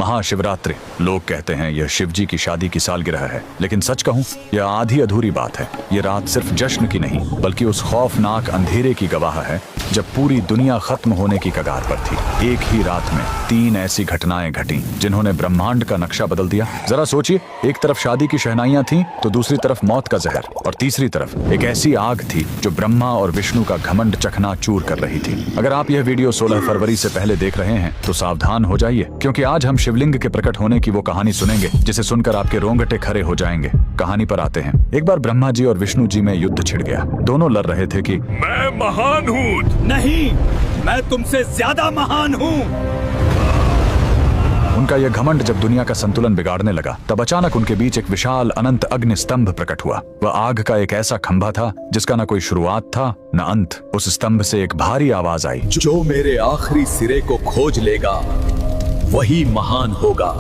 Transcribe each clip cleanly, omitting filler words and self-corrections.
महाशिवरात्रि। लोग कहते हैं यह शिवजी की शादी की सालगिरह है, लेकिन सच कहूं यह आधी अधूरी बात है। ये रात सिर्फ जश्न की नहीं बल्कि उस खौफनाक अंधेरे की गवाह है जब पूरी दुनिया खत्म होने की कगार पर थी। एक ही रात में 3 ऐसी घटनाएं घटी जिन्होंने ब्रह्मांड का नक्शा बदल दिया। जरा सोचिए, एक तरफ शादी की शहनाइयां थीं, तो दूसरी तरफ मौत का जहर, और तीसरी तरफ एक ऐसी आग थी जो ब्रह्मा और विष्णु का घमंड चकनाचूर कर रही थी। अगर आप यह वीडियो 16 फरवरी से पहले देख रहे हैं तो सावधान हो जाइए, क्योंकि आज हम शिवलिंग के प्रकट होने की वो कहानी सुनेंगे जिसे सुनकर आपके रोंगटे खड़े हो जाएंगे। कहानी पर आते हैं। एक बार ब्रह्मा जी और विष्णु जी में युद्ध छिड़ गया। दोनों लड़ रहे थे कि मैं महान हूँ। नहीं, मैं तुमसे ज्यादा महान हूँ। उनका यह घमंड जब दुनिया का संतुलन बिगाड़ने लगा, तब अचानक उनके बीच एक विशाल अनंत अग्नि स्तंभ प्रकट हुआ। वह आग का एक ऐसा खंभा था जिसका न कोई शुरुआत था न अंत। उस स्तंभ से एक भारी आवाज आई, जो मेरे आखिरी सिरे को खोज लेगा वही महान होगा।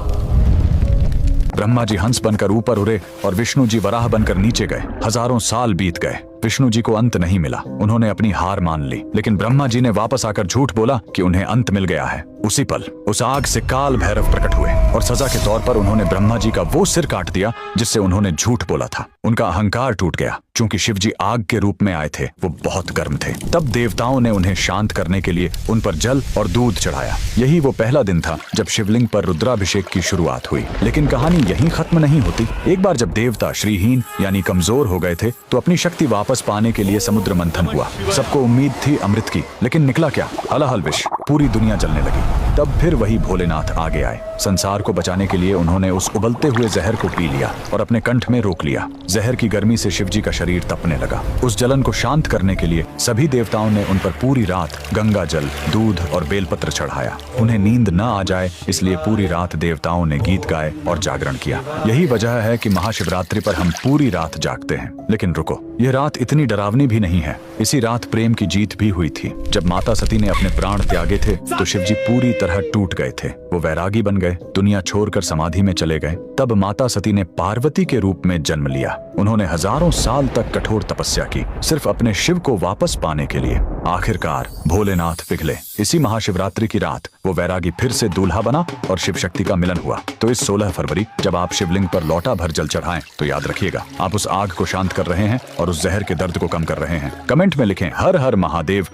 ब्रह्मा जी हंस बनकर ऊपर उड़े और विष्णु जी वराह बनकर नीचे गए। हजारों साल बीत गए, विष्णु जी को अंत नहीं मिला। उन्होंने अपनी हार मान ली, लेकिन ब्रह्मा जी ने वापस आकर झूठ बोला कि उन्हें अंत मिल गया है। उसी पल उस आग से काल भैरव प्रकट हुए और सजा के तौर पर उन्होंने ब्रह्मा जी का वो सिर काट दिया जिससे उन्होंने झूठ बोला था। उनका अहंकार टूट गया। चूंकि शिव जी आग के रूप में आए थे, वो बहुत गर्म थे। तब देवताओं ने उन्हें शांत करने के लिए उन पर जल और दूध चढ़ाया। यही वो पहला दिन था जब शिवलिंग पर रुद्राभिषेक की शुरुआत हुई। लेकिन कहानी यहीं खत्म नहीं होती। एक बार जब देवता श्रीहीन यानी कमजोर हो गए थे, तो अपनी शक्ति वापस पाने के लिए समुद्र मंथन हुआ। सबको उम्मीद थी अमृत की, लेकिन निकला क्या? हलाहल विष। पूरी दुनिया जलने लगी। तब फिर वही भोलेनाथ आगे आए। संसार को बचाने के लिए उन्होंने उस उबलते हुए जहर को पी लिया और अपने कंठ में रोक लिया। जहर की गर्मी से शिवजी का शरीर तपने लगा। उस जलन को शांत करने के लिए सभी देवताओं ने उन पर पूरी रात गंगा जल, दूध और बेलपत्र चढ़ाया। उन्हें नींद न आ जाए इसलिए पूरी रात देवताओं ने गीत गाए और जागरण किया। यही वजह है कि महाशिवरात्रि पर हम पूरी रात जागते हैं। लेकिन रुको, यह रात इतनी डरावनी भी नहीं है। इसी रात प्रेम की जीत भी हुई थी। जब माता सती ने अपने प्राण त्यागे थे तो शिवजी पूरी तरह टूट गए थे। वो वैरागी बन गए, दुनिया छोड़कर समाधि में चले गए। तब माता सती ने पार्वती के रूप में जन्म लिया। उन्होंने हजारों साल तक कठोर तपस्या की, सिर्फ अपने शिव को वापस पाने के लिए। आखिरकार भोलेनाथ पिघले। इसी महाशिवरात्रि की रात वो वैरागी फिर से दूल्हा बना और शिव शक्ति का मिलन हुआ। तो इस 16 फरवरी जब आप शिवलिंग पर लोटा भर जल चढ़ाएं, तो याद रखिएगा, आप उस आग को शांत कर रहे हैं और उस जहर के दर्द को कम कर रहे हैं। कमेंट में लिखें हर हर महादेव।